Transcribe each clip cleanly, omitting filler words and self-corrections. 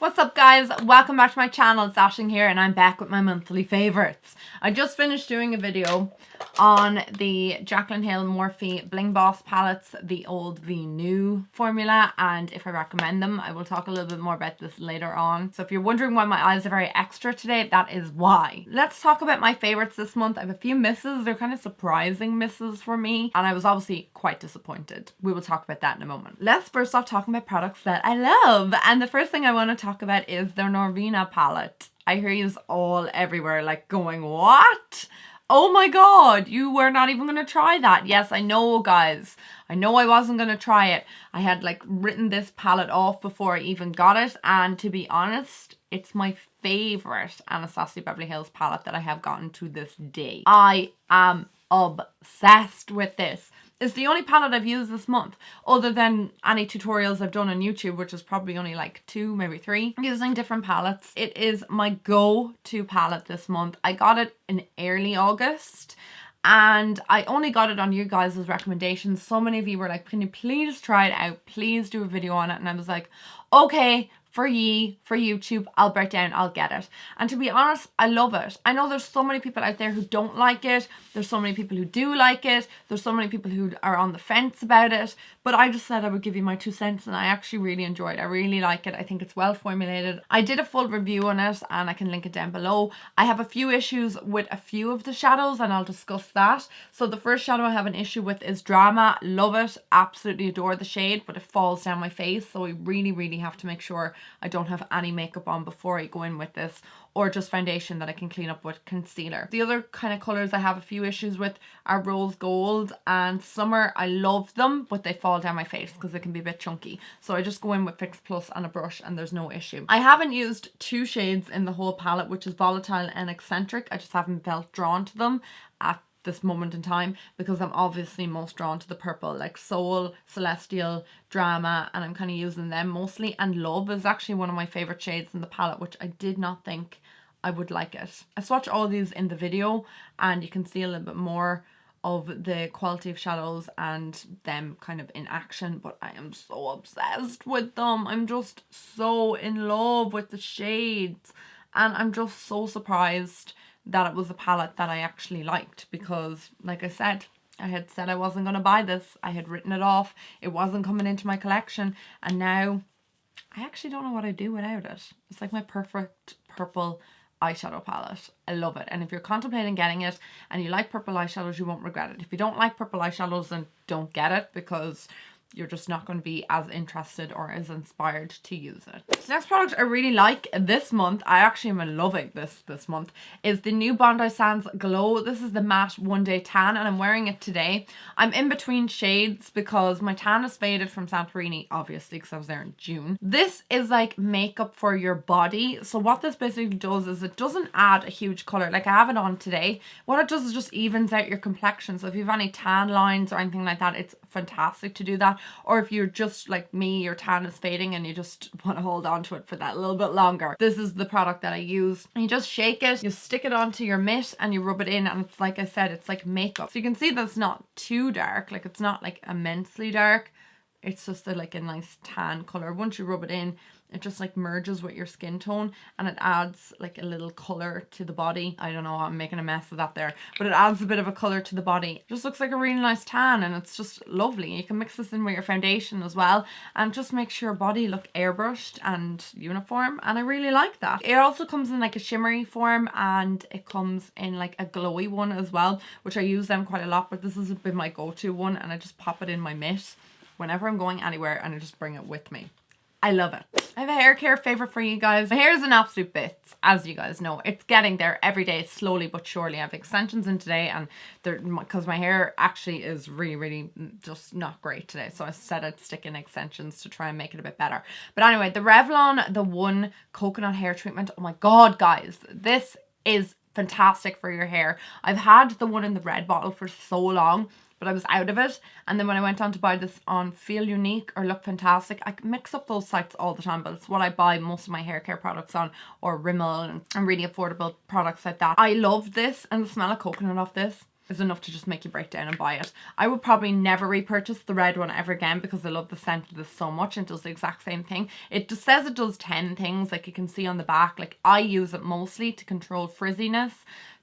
What's up guys, welcome back to my channel. It's Ashling here and I'm back with my monthly favourites. I just finished doing a video on the Jaclyn Hill Morphe Bling Boss palettes, the old v new formula, and if I recommend them. I will talk a little bit more about this later on. So if you're wondering why my eyes are very extra today, that is why. Let's talk about my favourites this month. I have a few misses. They're kind of surprising misses for me and I was obviously quite disappointed. We will talk about that in a moment. Let's first off talk about products that I love, and the first thing I want to talk about is their Norvina palette. I hear yous all everywhere like going, what? Oh my god, you were not even going to try that. Yes, I know guys. I know I wasn't going to try it. I had like written this palette off before I even got it, and to be honest, it's my favourite Anastasia Beverly Hills palette that I have gotten to this day. I am obsessed with this. It's the only palette I've used this month, other than any tutorials I've done on YouTube, which is probably only like 2, maybe 3, using different palettes. It is my go-to palette this month. I got it in early August and I only got it on you guys' recommendations. So many of you were like, can you please try it out? Please do a video on it. And I was like, okay, for YouTube, I'll break down, I'll get it. And to be honest, I love it. I know there's so many people out there who don't like it. There's so many people who do like it. There's so many people who are on the fence about it. But I just said I would give you my 2 cents and I actually really enjoyed it. I really like it. I think it's well formulated. I did a full review on it and I can link it down below. I have a few issues with a few of the shadows and I'll discuss that. So the first shadow I have an issue with is Drama. Love it. Absolutely adore the shade, but it falls down my face. So I really have to make sure I don't have any makeup on before I go in with this, or just foundation that I can clean up with concealer. The other kind of colours I have a few issues with are Rose Gold and Summer. I love them, but they fall down my face because they can be a bit chunky. So I just go in with Fix Plus and a brush and there's no issue. I haven't used 2 shades in the whole palette, which is Volatile and Eccentric. I just haven't felt drawn to them at this moment in time because I'm obviously most drawn to the purple, like Soul, Celestial, Drama, and I'm kind of using them mostly. And Love is actually one of my favorite shades in the palette, which I did not think I would like it. I swatch all these in the video and you can see a little bit more of the quality of shadows and them kind of in action, but I am so obsessed with them. I'm just so in love with the shades and I'm just so surprised that it was a palette that I actually liked, because like I said I wasn't going to buy this. I had written it off. It wasn't coming into my collection and now I actually don't know what I'd do without it. It's like my perfect purple eyeshadow palette. I love it. And if you're contemplating getting it and you like purple eyeshadows, you won't regret it. If you don't like purple eyeshadows, then don't get it because you're just not going to be as interested or as inspired to use it. The next product I really like this month, I actually am loving this month, is the new Bondi Sands Glow. This is the matte One Day Tan and I'm wearing it today. I'm in between shades because my tan is faded from Santorini, obviously, because I was there in June. This is like makeup for your body. So what this basically does is it doesn't add a huge colour. Like I have it on today. What it does is just evens out your complexion. So if you have any tan lines or anything like that, it's fantastic to do that. Or if you're just like me, your tan is fading and you just want to hold on to it for that little bit longer, this is the product that I use. And you just shake it, you stick it onto your mitt and you rub it in, and it's like I said, it's like makeup. So you can see that it's not too dark, like it's not like immensely dark. It's just like a nice tan colour. Once you rub it in, it just like merges with your skin tone and it adds like a little colour to the body. I don't know, I'm making a mess of that there, but it adds a bit of a colour to the body. It just looks like a really nice tan and it's just lovely. You can mix this in with your foundation as well and just makes your body look airbrushed and uniform, and I really like that. It also comes in like a shimmery form and it comes in like a glowy one as well, which I use them quite a lot, but this has been my go-to one and I just pop it in my mitt whenever I'm going anywhere and I just bring it with me. I love it. I have a hair care favourite for you guys. My hair is an absolute bits, as you guys know. It's getting there every day, slowly but surely. I have extensions in today and because my hair actually is really just not great today. So I said I'd stick in extensions to try and make it a bit better. But anyway, the Revlon, the One Coconut Hair Treatment. Oh my god, guys. This is fantastic for your hair. I've had the one in the red bottle for so long, but I was out of it, and then when I went on to buy this on Feel Unique or Look Fantastic, I mix up those sites all the time, but it's what I buy most of my hair care products on, or Rimmel and really affordable products like that. I love this, and the smell of coconut off this is enough to just make you break down and buy it. I would probably never repurchase the red one ever again because I love the scent of this so much and it does the exact same thing. It just says it does 10 things, like you can see on the back. Like I use it mostly to control frizziness,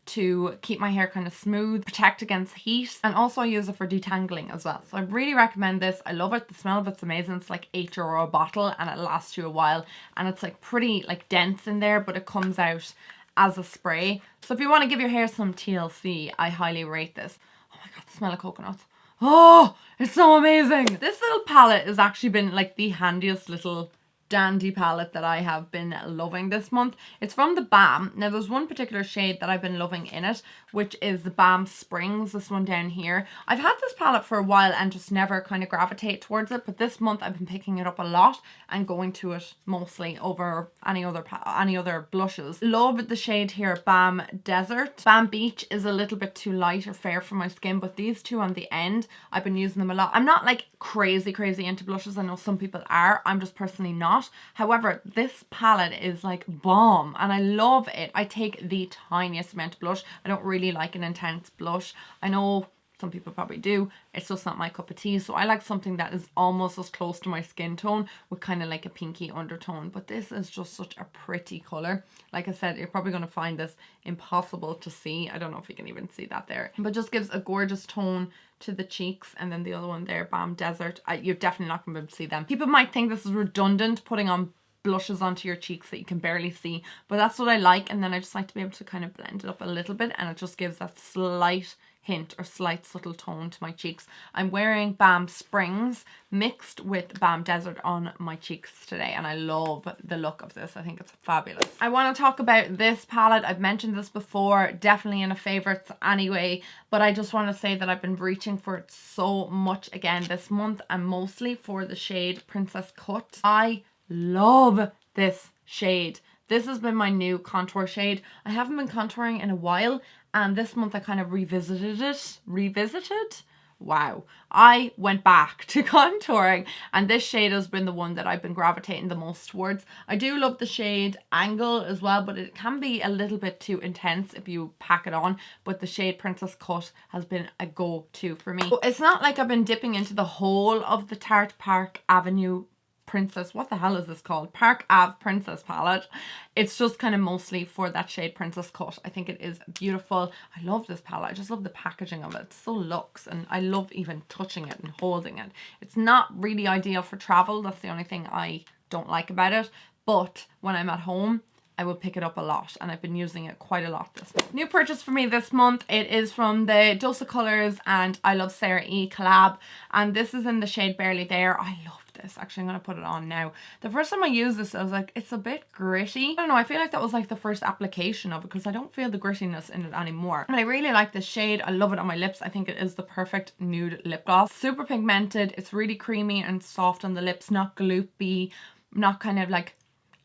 to keep my hair kind of smooth, protect against heat, and also I use it for detangling as well. So I really recommend this. I love it. The smell of it's amazing. It's like €8 a bottle and it lasts you a while, and it's like pretty like dense in there, but it comes out as a spray. So if you want to give your hair some TLC, I highly rate this. Oh my god, the smell of coconuts. Oh, it's so amazing. This little palette has actually been like the handiest little dandy palette that I have been loving this month. It's from the Balm. Now there's one particular shade that I've been loving in it, which is the Balm Springs, this one down here. I've had this palette for a while and just never kind of gravitate towards it, but this month I've been picking it up a lot and going to it mostly over any other blushes. Love the shade here, Balm Desert. Balm Beach is a little bit too light or fair for my skin, but these two on the end, I've been using them a lot. I'm not like crazy into blushes. I know some people are. I'm just personally not. However, this palette is like bomb and I love it. I take the tiniest amount of blush. I don't really like an intense blush. I know some people probably do. It's just not my cup of tea. So I like something that is almost as close to my skin tone with kind of like a pinky undertone. But this is just such a pretty color. Like I said, you're probably going to find this impossible to see. I don't know if you can even see that there. But just gives a gorgeous tone to the cheeks. And then the other one there, Balm Desert. You're definitely not going to be able to see them. People might think this is redundant, putting on blushes onto your cheeks that you can barely see. But that's what I like. And then I just like to be able to kind of blend it up a little bit. And it just gives that slight hint or slight subtle tone to my cheeks. I'm wearing Balm Springs mixed with Balm Desert on my cheeks today and I love the look of this. I think it's fabulous. I want to talk about this palette. I've mentioned this before, definitely in a favorites anyway, but I just want to say that I've been reaching for it so much again this month, and mostly for the shade Princess Cut. I love this shade. This has been my new contour shade. I haven't been contouring in a while, and this month I kind of revisited it. Wow. I went back to contouring, and this shade has been the one that I've been gravitating the most towards. I do love the shade Angle as well, but it can be a little bit too intense if you pack it on. But the shade Princess Cut has been a go-to for me. It's not like I've been dipping into the whole of the Tarte Park Avenue Princess, what the hell is this called? Park Ave Princess palette. It's just kind of mostly for that shade Princess Cut. I think it is beautiful. I love this palette. I just love the packaging of it. It's so luxe, and I love even touching it and holding it. It's not really ideal for travel. That's the only thing I don't like about it. But when I'm at home, I will pick it up a lot, and I've been using it quite a lot this month. New purchase for me this month, it is from the Dose of Colours and I Love Sarah E collab, and this is in the shade Barely There. I love this. Actually, I'm going to put it on now. The first time I used this, I was like, it's a bit gritty. I don't know, I feel like that was like the first application of it because I don't feel the grittiness in it anymore. But I really like this shade. I love it on my lips. I think it is the perfect nude lip gloss. Super pigmented. It's really creamy and soft on the lips, not gloopy, not kind of like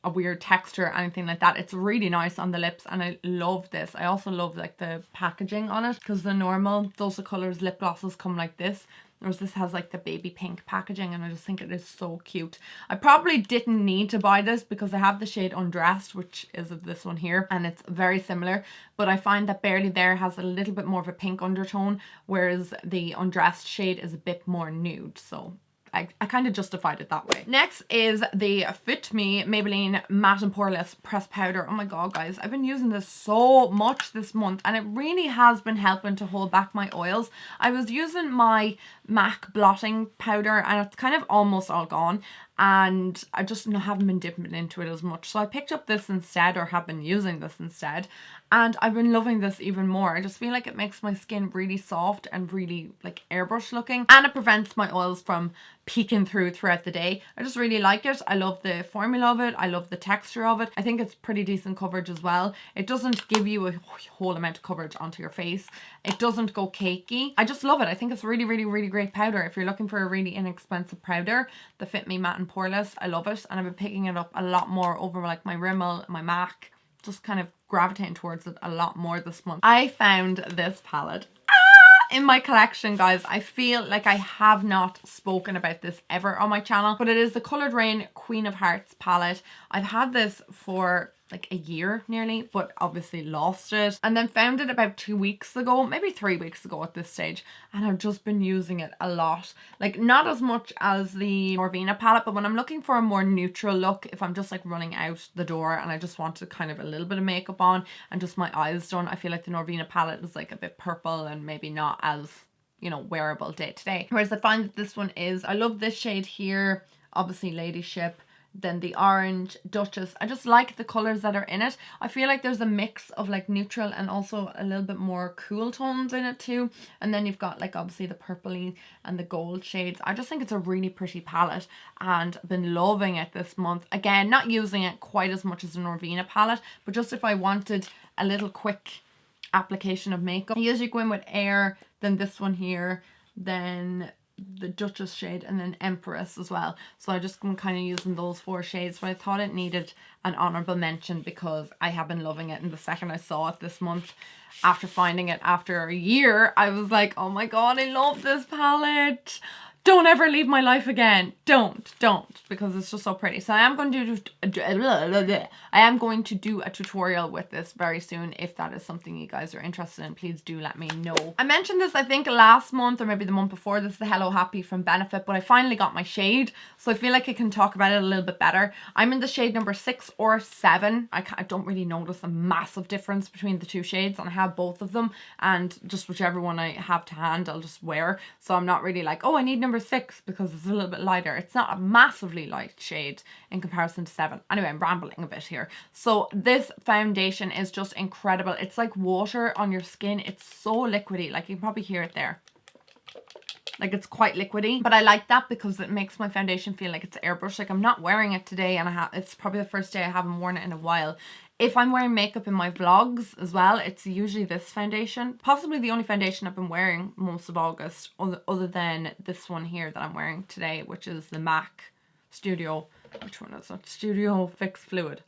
a weird texture or anything like that. It's really nice on the lips, and I love this. I also love like the packaging on it, because the normal Dose of Colours lip glosses come like this, whereas this has like the baby pink packaging, and I just think it is so cute. I probably didn't need to buy this because I have the shade Undressed, which is this one here, and it's very similar, but I find that Barely There has a little bit more of a pink undertone, whereas the Undressed shade is a bit more nude, so I kind of justified it that way. Next is the Fit Me Maybelline Matte and Poreless Pressed Powder. Oh my god, guys, I've been using this so much this month, and it really has been helping to hold back my oils. I was using my MAC blotting powder, and it's kind of almost all gone, and I just haven't been dipping into it as much. So I picked up this instead, or have been using this instead, and I've been loving this even more. I just feel like it makes my skin really soft and really like airbrush looking, and it prevents my oils from peeking throughout the day. I just really like it. I love the formula of it. I love the texture of it. I think it's pretty decent coverage as well. It doesn't give you a whole amount of coverage onto your face. It doesn't go cakey. I just love it. I think it's really great powder. If you're looking for a really inexpensive powder, the Fit Me Matte and Poreless, I love it, and I've been picking it up a lot more over like my Rimmel, my MAC, just kind of gravitating towards it a lot more this month. I found this palette in my collection, guys. I feel like I have not spoken about this ever on my channel, but it is the Coloured Rain Queen of Hearts palette. I've had this for like a year nearly, but obviously lost it, and then found it about 2 weeks ago, maybe 3 weeks ago at this stage, and I've just been using it a lot. Like not as much as the Norvina palette, but when I'm looking for a more neutral look, if I'm just like running out the door and I just want to kind of a little bit of makeup on and just my eyes done, I feel like the Norvina palette is like a bit purple and maybe not as, you know, wearable day to day. Whereas I find that this one is, I love this shade here, obviously Ladyship, then the orange, Duchess. I just like the colors that are in it. I feel like there's a mix of like neutral and also a little bit more cool tones in it too. And then you've got like obviously the purpley and the gold shades. I just think it's a really pretty palette and I've been loving it this month. Again, not using it quite as much as the Norvina palette, but just if I wanted a little quick application of makeup. I usually go in with Air, then this one here, then the Duchess shade, and then Empress as well. So I just been kind of using those 4 shades, but I thought it needed an honorable mention because I have been loving it. And the second I saw it this month, after finding it after a year, I was like, oh my god, I love this palette. Don't ever leave my life again. Don't, because it's just so pretty. So I am going to do a tutorial with this very soon. If that is something you guys are interested in, please do let me know. I mentioned this, I think last month or maybe the month before. This is the Hello Happy from Benefit, but I finally got my shade, so I feel like I can talk about it a little bit better. I'm in the shade number 6 or 7. I don't really notice a massive difference between the 2 shades, and I have both of them, and just whichever one I have to hand, I'll just wear. So I'm not really like, oh, I need number 6 because it's a little bit lighter. It's not a massively light shade in comparison to 7. Anyway, I'm rambling a bit here. So this foundation is just incredible. It's like water on your skin. It's so liquidy, like you can probably hear it there. Like it's quite liquidy, but I like that because it makes my foundation feel like it's airbrush. Like I'm not wearing it today, and it's probably the first day I haven't worn it in a while. If I'm wearing makeup in my vlogs as well, it's usually this foundation. Possibly the only foundation I've been wearing most of August, other than this one here that I'm wearing today, which is the MAC Studio. Which one is it? Studio Fix Fluid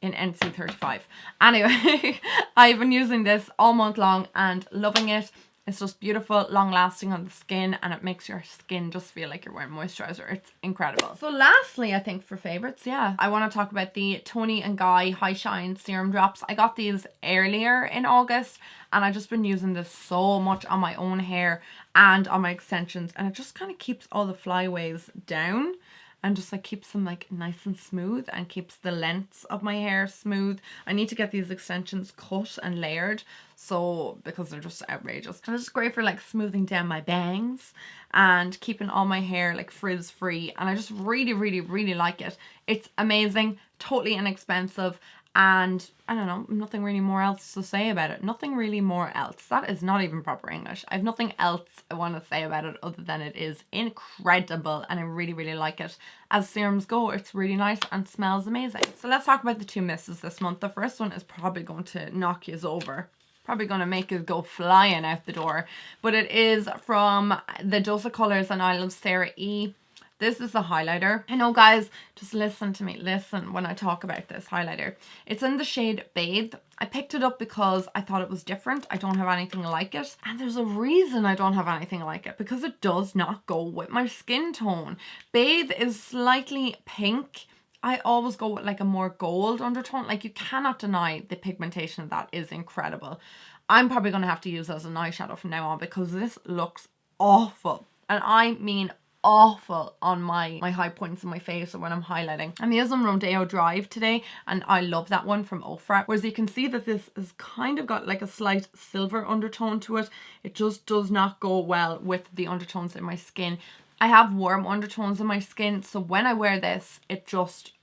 in NC35. Anyway, I've been using this all month long and loving it. It's just beautiful, long lasting on the skin, and it makes your skin just feel like you're wearing moisturizer. It's incredible. So lastly, I think for favorites, yeah, I want to talk about the Toni & Guy High Shine Serum Drops. I got these earlier in August, and I've just been using this so much on my own hair and on my extensions, and it just kind of keeps all the flyaways down and just like keeps them like nice and smooth and keeps the lengths of my hair smooth. I need to get these extensions cut and layered, so because they're just outrageous. And it's just great for like smoothing down my bangs and keeping all my hair like frizz free, and I just really like it. It's amazing, totally inexpensive, and I don't know, nothing really more else to say about it. Nothing really more else. That is not even proper English. I have nothing else I want to say about it other than it is incredible, and I really like it. As serums go, it's really nice and smells amazing. So let's talk about the 2 misses this month. The first one is probably going to knock you over. Probably going to make you go flying out the door. But it is from the Dose of Colours and I Love Sarah E. This is the highlighter. I know, guys, just listen to me. Listen when I talk about this highlighter. It's in the shade Bathe. I picked it up because I thought it was different. I don't have anything like it. And there's a reason I don't have anything like it. Because it does not go with my skin tone. Bathe is slightly pink. I always go with like a more gold undertone. Like you cannot deny the pigmentation of that is incredible. I'm probably going to have to use it as an eyeshadow from now on because this looks awful. And I mean awful on my high points in my face or when I'm highlighting. I'm using Rodeo Drive today, and I love that one from Ofra. Whereas you can see that this has kind of got like a slight silver undertone to it. It just does not go well with the undertones in my skin. I have warm undertones in my skin, so when I wear this,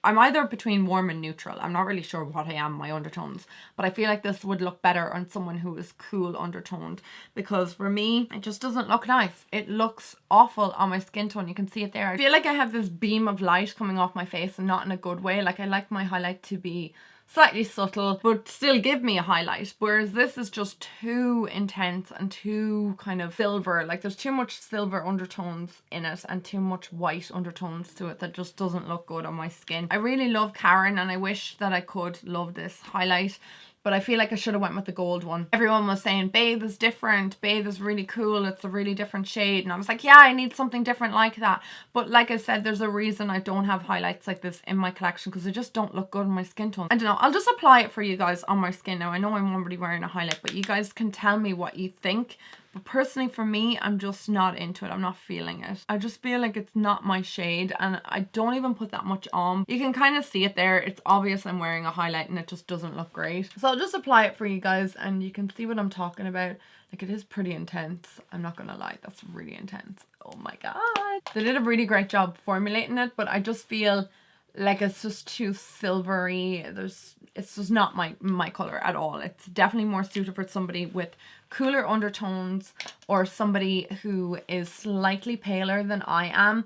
I'm either between warm and neutral. I'm not really sure what I am, my undertones, but I feel like this would look better on someone who is cool undertoned, because for me, it just doesn't look nice. It looks awful on my skin tone. You can see it there. I feel like I have this beam of light coming off my face, and not in a good way. Like I like my highlight to be slightly subtle but still give me a highlight, whereas this is just too intense and too kind of silver. Like there's too much silver undertones in it and too much white undertones to it that just doesn't look good on my skin. I really love Karen, and I wish that I could love this highlight, but I feel like I should have went with the gold one. Everyone was saying Bathe is different, Bathe is really cool, it's a really different shade, and I was like, yeah, I need something different like that. But like I said, there's a reason I don't have highlights like this in my collection, because they just don't look good on my skin tone. I don't know, I'll just apply it for you guys on my skin now. I know I'm already wearing a highlight, but you guys can tell me what you think. But personally for me, I'm just not into it. I'm not feeling it. I just feel like it's not my shade, and I don't even put that much on. You can kind of see it there. It's obvious I'm wearing a highlight and it just doesn't look great. So I'll just apply it for you guys and you can see what I'm talking about. Like, it is pretty intense. I'm not gonna lie, that's really intense. Oh my god. They did a really great job formulating it, but I just feel like it's just too silvery. It's just not my color at all. It's definitely more suited for somebody with cooler undertones or somebody who is slightly paler than I am,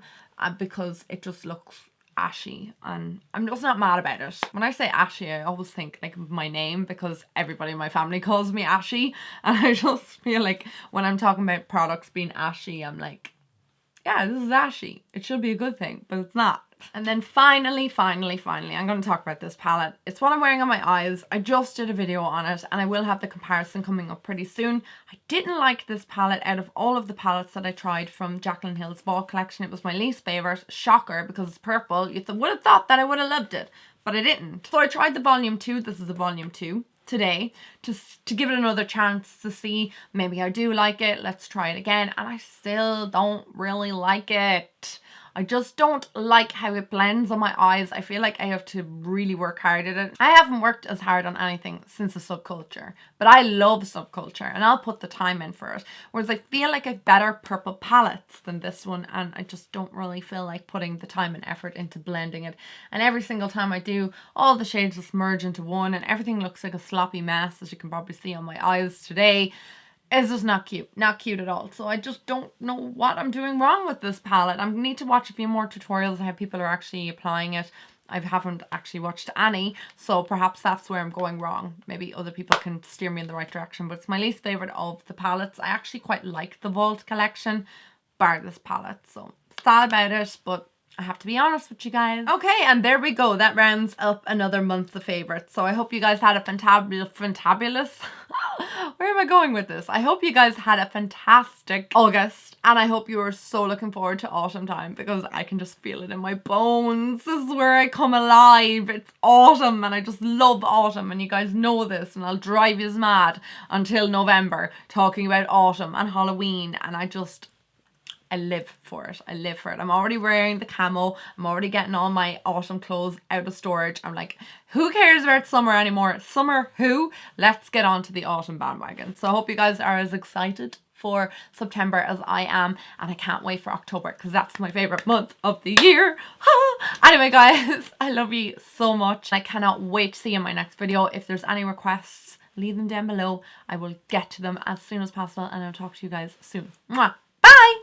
because it just looks ashy, and I'm just not mad about it. When I say ashy, I always think like my name, because everybody in my family calls me Ashy, and I just feel like when I'm talking about products being ashy, I'm like, yeah, this is ashy. It should be a good thing, but it's not. And then finally, I'm going to talk about this palette. It's what I'm wearing on my eyes. I just did a video on it, and I will have the comparison coming up pretty soon. I didn't like this palette out of all of the palettes that I tried from Jaclyn Hill's fall collection. It was my least favourite. Shocker, because it's purple. You would have thought that I would have loved it, but I didn't. So I tried the volume 2. This is a volume 2. Today to give it another chance to see maybe I do like it. Let's try it again, and I still don't really like it. I just don't like how it blends on my eyes. I feel like I have to really work hard at it. I haven't worked as hard on anything since the Subculture, but I love Subculture and I'll put the time in for it. Whereas I feel like I've better purple palettes than this one, and I just don't really feel like putting the time and effort into blending it. And every single time I do, all the shades just merge into one and everything looks like a sloppy mess, as you can probably see on my eyes today. It's just not cute at all. So I just don't know what I'm doing wrong with this palette. I need to watch a few more tutorials on how people are actually applying it. I haven't actually watched any, so perhaps that's where I'm going wrong. Maybe other people can steer me in the right direction, but it's my least favourite of the palettes. I actually quite like the Vault collection, bar this palette, so sad about it, but I have to be honest with you guys. Okay, and there we go. That rounds up another month of favourites. So I hope you guys had a fantabulous where am I going with this? I hope you guys had a fantastic August, and I hope you are so looking forward to autumn time, because I can just feel it in my bones. This is where I come alive. It's autumn, and I just love autumn, and you guys know this, and I'll drive you mad until November talking about autumn and Halloween, and I live for it. I live for it. I'm already wearing the camo. I'm already getting all my autumn clothes out of storage. I'm like, who cares about summer anymore? Summer who? Let's get on to the autumn bandwagon. So I hope you guys are as excited for September as I am, and I can't wait for October, because that's my favorite month of the year. Anyway guys, I love you so much. I cannot wait to see you in my next video. If there's any requests, leave them down below. I will get to them as soon as possible, and I'll talk to you guys soon. Mwah!